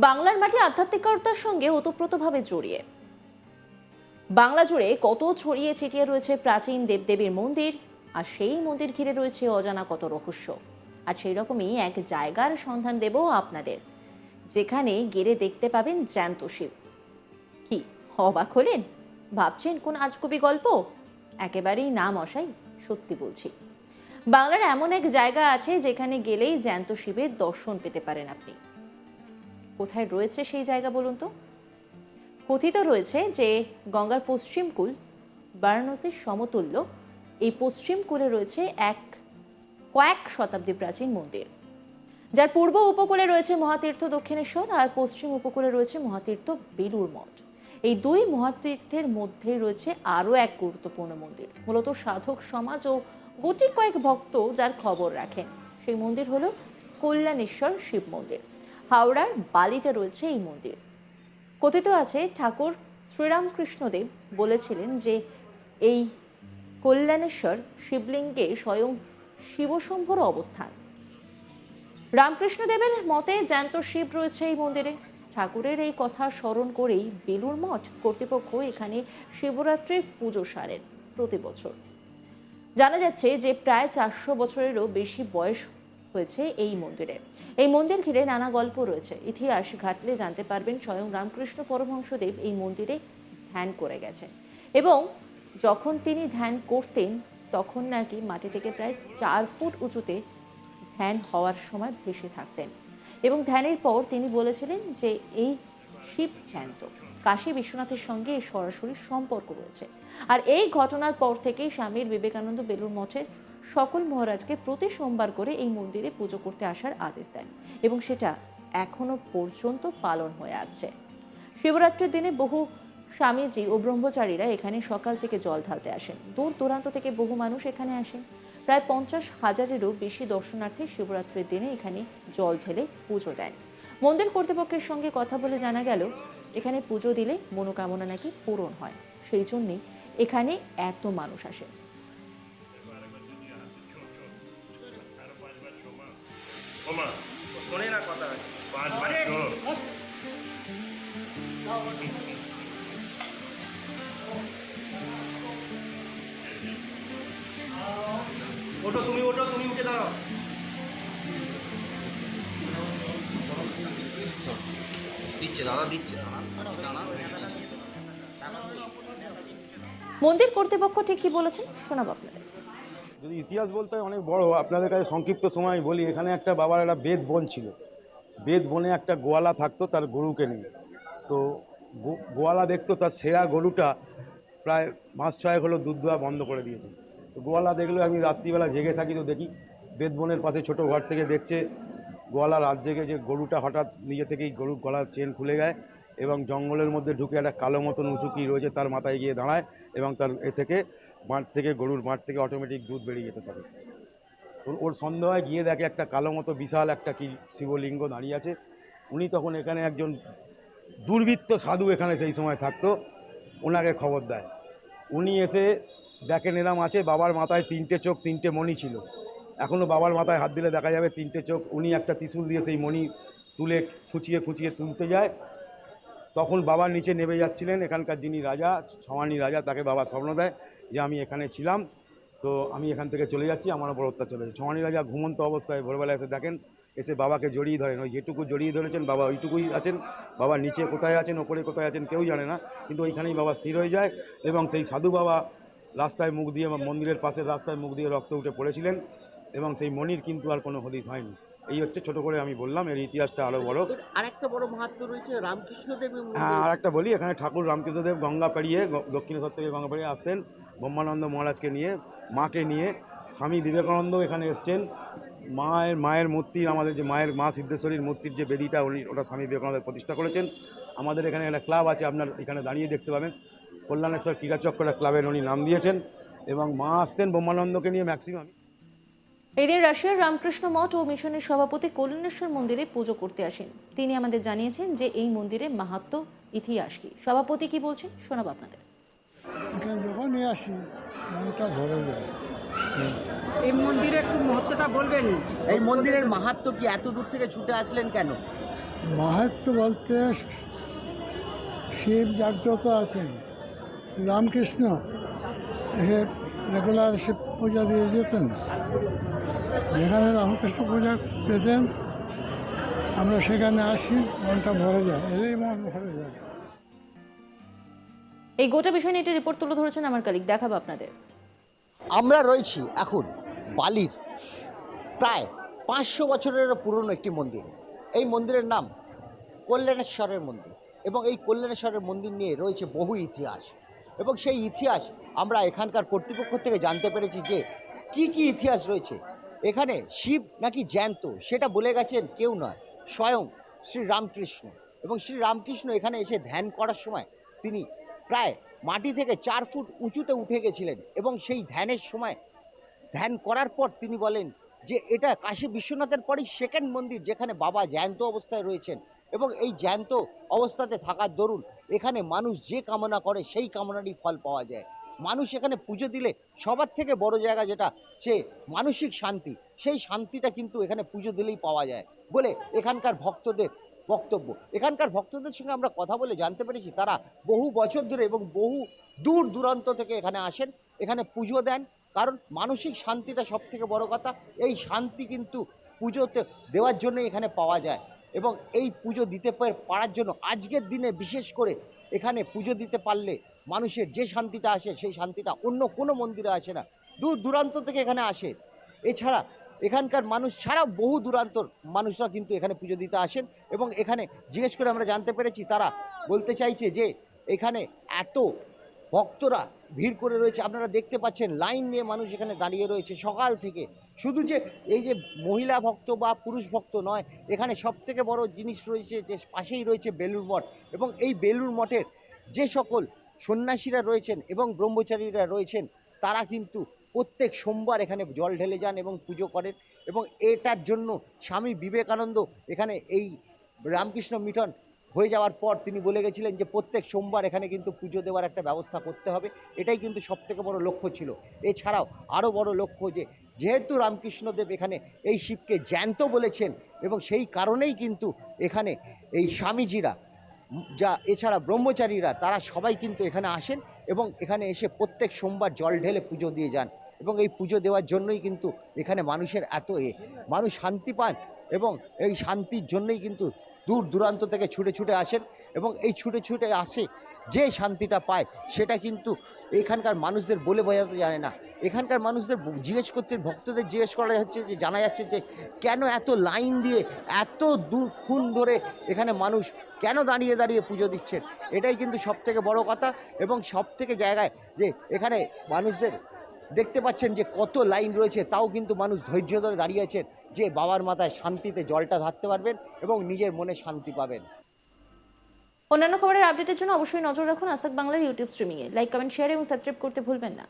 বাংলার মাটি আধ্যাত্মিকতার সঙ্গে ওতপ্রোতভাবে জড়িয়ে। বাংলা জুড়ে কত ছড়িয়ে ছিটিয়ে রয়েছে প্রাচীন দেবদেবীর মন্দির, আর সেই মন্দির ঘিরে রয়েছে অজানা কত রহস্য। আর সেই রকমই এক জায়গার সন্ধান দেব আপনাদের, যেখানে গেলে দেখতে পাবেন জ্যান্ত শিব। কি অবাক হলেন? ভাবছেন কোন আজগুবি গল্প? একেবারেই না মশাই, সত্যি বলছি। বাংলার এমন এক জায়গা আছে যেখানে গেলেই জ্যান্ত শিবের দর্শন পেতে পারেন আপনি। কোথায় রয়েছে সেই জায়গা বলুন তো? কথিত রয়েছে যে গঙ্গার পশ্চিম কূল বারাণসীর সমতুল্য এই পশ্চিম কূলে রয়েছে কয়েক শতাব্দী প্রাচীন মন্দির, যার পূর্ব উপকূলে রয়েছে মহাতীর্থ দক্ষিণেশ্বর আর পশ্চিম উপকূলে রয়েছে মহাতীর্থ বেলুড় মঠ। এই দুই মহাতীর্থের মধ্যে রয়েছে আরও এক গুরুত্বপূর্ণ মন্দির, মূলত সাধক সমাজ ও গুটি কয়েক ভক্ত যার খবর রাখেন। সেই মন্দির হলো কল্যাণেশ্বর শিব মন্দির। হাওড়ার বালিতে রয়েছে এই মন্দির। কথিত আছে ঠাকুর শ্রীরামকৃষ্ণদেব বলেছিলেন যে এই কল্যাণেশ্বর শিবলিঙ্গে স্বয়ং শিবশম্ভুর অবস্থান। রামকৃষ্ণদেবের মতে জ্যান্ত শিব রয়েছে এই মন্দিরে। ঠাকুরের এই কথা স্মরণ করেই বেলুড় মঠ কর্তৃপক্ষ এখানে শিবরাত্রির পুজো সারেন প্রতি বছর। জানা যাচ্ছে যে প্রায় 400 বছরেরও বেশি বয়স হয়েছে এই মন্দিরে। এই মন্দির ঘিরে নানা গল্প রয়েছে। ইতিহাস ঘাটলে জানতে পারবেন স্বয়ং রামকৃষ্ণ পরমহংসদেব এই মন্দিরে ধ্যান করে গেছেন, এবং যখন তিনি ধ্যান করতেন তখন নাকি মাটি থেকে প্রায় 4 ফুট উঁচুতে ধ্যান হওয়ার সময় ভেসে থাকতেন, এবং ধ্যানের পর তিনি বলেছিলেন যে এই শিব জ্যান্ত। কাশী বিশ্বনাথের সঙ্গে এর সরাসরি সম্পর্ক রয়েছে। আর এই ঘটনার পর থেকেই স্বামী বিবেকানন্দ বেলুড় মঠের সকল মহারাজকে প্রতি সোমবার করে এই মন্দিরে পুজো করতে আসার আদেশ দেন, এবং সেটা এখনো পর্যন্ত পালন হয়ে আসছে। শিবরাত্রির দিনে বহু স্বামীজি ও ব্রহ্মচারীরা এখানে সকাল থেকে জল ঢালতে আসেন। দূর দূরান্ত থেকে বহু মানুষ এখানে আসেন। প্রায় 50,000-এরও বেশি দর্শনার্থী শিবরাত্রির দিনে এখানে জল ঢেলে পুজো দেন। মন্দির কর্তৃপক্ষের সঙ্গে কথা বলে জানা গেল এখানে পুজো দিলে মনোকামনা নাকি পূরণ হয়, সেই জন্যই এখানে এত মানুষ আসে। ওঠো, তুমি উঠে দাঁড়াও। দিচ্ছে দাদা, দিচ্ছে মন্দির কর্তৃপক্ষ ঠিক কি বলেছেন শোনাবো আপনাদের। যদি ইতিহাস বলতে হয় অনেক বড়, আপনাদের কাছে সংক্ষিপ্ত সময় বলি। এখানে একটা বাবার একটা বেদ বন ছিল। বেদ বনে একটা গোয়ালা থাকতো তার গরুকে নিয়ে। তো গোয়ালা দেখতো তার সেরা গরুটা প্রায় মাস 6 হলো দুধ দেওয়া বন্ধ করে দিয়েছে। তো গোয়ালা দেখলো, আমি রাত্রিবেলা জেগে থাকি, তো দেখি বেদ বনের পাশে ছোটো ঘর থেকে দেখছে গোয়ালা রাত জেগে যে গরুটা হঠাৎ নিজে থেকেই গরুর গলার চেন খুলে যায়, এবং জঙ্গলের মধ্যে ঢুকে একটা কালো মতন উঁচু কি রয়েছে তার মাথায় গিয়ে দাঁড়ায়, এবং তার গরুর মাঠ থেকে অটোমেটিক দুধ বেরিয়ে যেতে পারে। ওর সন্দেহ হয়, গিয়ে দেখে একটা কালো মতো বিশাল একটা কি শিবলিঙ্গ দাঁড়িয়ে আছে। উনি তখন এখানে একজন দুর্বৃত্ত সাধু এখানে সেই সময় থাকতো, ওনাকে খবর দেয়। উনি এসে দেখেন এরম আছে, বাবার মাথায় 3টে চোখ 3টে মণি ছিল। এখনও বাবার মাথায় হাত দিলে দেখা যাবে 3টে চোখ। উনি একটা ত্রিশূল দিয়ে সেই মণি তুলে খুঁচিয়ে তুলতে যায়। তখন বাবার নিচে নেমে যাচ্ছিলেন এখানকার যিনি রাজা, ছমানি রাজা, তাকে বাবা স্বপ্ন দেয় যে আমি এখানে ছিলাম, তো আমি এখান থেকে চলে যাচ্ছি, আমার ওপর অত্যাচার হয়েছে। ছমানি রাজা ঘুমন্ত অবস্থায় ভোরবেলা এসে দেখেন, এসে বাবাকে জড়িয়ে ধরেন। ওই যেটুকু জড়িয়ে ধরেছেন বাবা ওইটুকুই আছেন। বাবা নিচে কোথায় আছেন, ওপরে কোথায় আছেন কেউ জানে না, কিন্তু ওইখানেই বাবা স্থির হয়ে যায়। এবং সেই সাধু বাবা রাস্তায় মুখ দিয়ে, মন্দিরের পাশের রাস্তায় মুখ দিয়ে রক্ত উঠে পড়েছিলেন, এবং সেই মনির কিন্তু আর কোনো হদিস হয়নি। এই হচ্ছে ছোট করে আমি বললাম, এর ইতিহাসটা আরও বড়। আরেকটা বড় মাহাত্ম্য রয়েছে রামকৃষ্ণদেব। হ্যাঁ, আর একটা বলি, এখানে ঠাকুর রামকৃষ্ণদেব গঙ্গা পেরিয়ে, দক্ষিণেশ্বর থেকে গঙ্গা পেরিয়ে আসতেন ব্রহ্মানন্দ মহারাজকে নিয়ে, মাকে নিয়ে। স্বামী বিবেকানন্দ এখানে এসছেন। মায়ের মূর্তি, আমাদের যে মায়ের মা সিদ্ধেশ্বরীর মূর্তির যে বেদিটা, ওটা স্বামী বিবেকানন্দ প্রতিষ্ঠা করেছেন। আমাদের এখানে একটা ক্লাব আছে, আপনার এখানে দাঁড়িয়ে দেখতে পাবেন, কল্যাণেশ্বর ক্রীড়াচক্র ক্লাবের উনি নাম দিয়েছেন, এবং মা আসতেন ব্রহ্মানন্দকে নিয়ে ম্যাক্সিমাম। এদিন রাশিয়ার রামকৃষ্ণ মঠ ও মিশনের সভাপতি কল্যাণেশ্বর মন্দিরে পুজো করতে আসেন। তিনি আমাদের জানিয়েছেন যে এই মন্দিরের মাহাত্ম্য, ইতিহাস কি। সভাপতি কি বলছেন শোনাবো আপনাদের। এখানে যখনই আসি মনটা ভরে যায়। এই মন্দিরে একটু মহত্বটা বলবেন। এই মন্দিরের মাহাত্ম্য কি? এত দূর থেকে ছুটে আসলেন কেন? মাহাত্ম বলতে শিব জাগ্রত আছেন, শ্রীরামকৃষ্ণ এসে রেগুলার এসে পূজা দিয়ে যেতেন। যেখানে রামকৃষ্ণ পূজা পেতেন আমরা সেখানে আসি, মনটা ভরে যায়, এলেই মন ভরে যায়। এই গোটা বিষয় নিয়ে একটি রিপোর্ট তুলে ধরেছেন আমার কালিক, দেখাবো আপনাদের। আমরা রয়েছি এখন বালির প্রায় 500 বছরেরও পুরনো একটি মন্দির। এই মন্দিরের নাম কল্যাণেশ্বরের মন্দির এবং এই কল্যাণেশ্বরের মন্দির নিয়ে রয়েছে বহু ইতিহাস এবং সেই ইতিহাস আমরা এখানকার কর্তৃপক্ষ থেকে জানতে পেরেছি যে কি কি ইতিহাস রয়েছে। এখানে শিব নাকি জ্যান্ত সেটা বলে গেছেন কেউ নয়, স্বয়ং শ্রী রামকৃষ্ণ। এবং শ্রী রামকৃষ্ণ এখানে এসে ধ্যান করার সময় তিনি প্রায় মাটি থেকে 4 ফুট উঁচুতে উঠে গেছিলেন এবং সেই ধ্যানের সময় ধ্যান করার পর তিনি বলেন যে এটা কাশী বিশ্বনাথের পরই সেকেন্ড মন্দির যেখানে বাবা জ্যান্ত অবস্থায় রয়েছেন এবং এই জ্যান্ত অবস্থাতে থাকার দরুন এখানে মানুষ যে কামনা করে সেই কামনারই ফল পাওয়া যায়। মানুষ এখানে পুজো দিলে সবার থেকে বড় জায়গা যেটা সে মানসিক শান্তি, সেই শান্তিটা কিন্তু এখানে পুজো দিলেই পাওয়া যায় বলে এখানকার ভক্তদের বক্তব্য। এখানকার ভক্তদের সঙ্গে আমরা কথা বলে জানতে পেরেছি তারা বহু বছর ধরে এবং বহু দূর দূরান্ত থেকে এখানে আসেন, এখানে পুজো দেন, কারণ মানসিক শান্তিটা সব থেকে বড় কথা। এই শান্তি কিন্তু পুজোতে দেওয়ার জন্য এখানে পাওয়া যায় এবং এই পুজো দিতে পারার জন্য আজকের দিনে বিশেষ করে এখানে পুজো দিতে পারলে মানুষের যে শান্তিটা আসে সেই শান্তিটা অন্য কোনো মন্দিরে আসে না। দূর দূরান্ত থেকে এখানে আসে। এছাড়া এখানকার মানুষ ছাড়াও বহু দূরান্তর মানুষরা কিন্তু এখানে পুজো দিতে আসেন এবং এখানে জিজ্ঞেস করে আমরা জানতে পেরেছি তারা বলতে চাইছে যে এখানে এত ভক্তরা ভিড় করে রয়েছে, আপনারা দেখতে পাচ্ছেন লাইন নিয়ে মানুষ এখানে দাঁড়িয়ে রয়েছে সকাল থেকে। শুধু যে এই যে মহিলা ভক্ত বা পুরুষ ভক্ত নয়, এখানে সব থেকে বড় জিনিস রয়েছে যে পাশেই রয়েছে বেলুড় মঠ এবং এই বেলুড় মঠের যে সকল সন্ন্যাসীরা রয়েছেন এবং ব্রহ্মচারীরা রয়েছেন তারা কিন্তু প্রত্যেক সোমবার এখানে জল ঢেলে যান এবং পুজো করেন এবং এটার জন্য স্বামী বিবেকানন্দ এখানে এই রামকৃষ্ণ মিশন হয়ে যাওয়ার পর তিনি বলে গেছিলেন যে প্রত্যেক সোমবার এখানে কিন্তু পুজো দেওয়ার একটা ব্যবস্থা করতে হবে। এটাই কিন্তু সবথেকে বড় লক্ষ্য ছিল। এছাড়াও আরও বড় লক্ষ্য যে যেহেতু রামকৃষ্ণদেব এখানে এই শিবকে জ্যান্ত বলেছেন এবং সেই কারণেই কিন্তু এখানে এই স্বামীজিরা যা এছাড়া ব্রহ্মচারীরা তারা সবাই কিন্তু এখানে আসেন এবং এখানে এসে প্রত্যেক সোমবার জল ঢেলে পুজো দিয়ে যান এবং এই পুজো দেওয়ার জন্যই কিন্তু এখানে মানুষের এত মানুষ শান্তি পান এবং এই শান্তির জন্যই কিন্তু দূর দূরান্ত থেকে ছুটে ছুটে আসেন এবং এই ছুটে ছুটে আসে যে শান্তিটা পায় সেটা কিন্তু এখানকার মানুষদের বলে বোঝাতে জানে না। এখানকার মানুষদের জিজ্ঞেস করতে ভক্তদের জিজ্ঞেস করা হচ্ছে যে জানা যাচ্ছে যে কেন এত লাইন দিয়ে এত দূরক্ষণ ধরে এখানে মানুষ কেন দাঁড়িয়ে দাঁড়িয়ে পুজো দিচ্ছেন, এটাই কিন্তু সবথেকে বড় কথা। এবং সবথেকে জায়গায় যে এখানে মানুষদের দেখতে পাচ্ছেন যে কত লাইন রয়েছে, তাও কিন্তু মানুষ ধৈর্য ধরে দাঁড়িয়ে আছেন যে বাবার মাথায় শান্তিতে জলটা ঢালতে পারবেন এবং নিজের মনে শান্তি পাবেন। অন্যান্য খবরের আপডেটের জন্য অবশ্যই নজর রাখুন আজ তাক বাংলার ইউটিউব স্ট্রিমিংয়ে। লাইক, কমেন্ট, শেয়ার এবং সাবস্ক্রাইব করতে ভুলবেন না।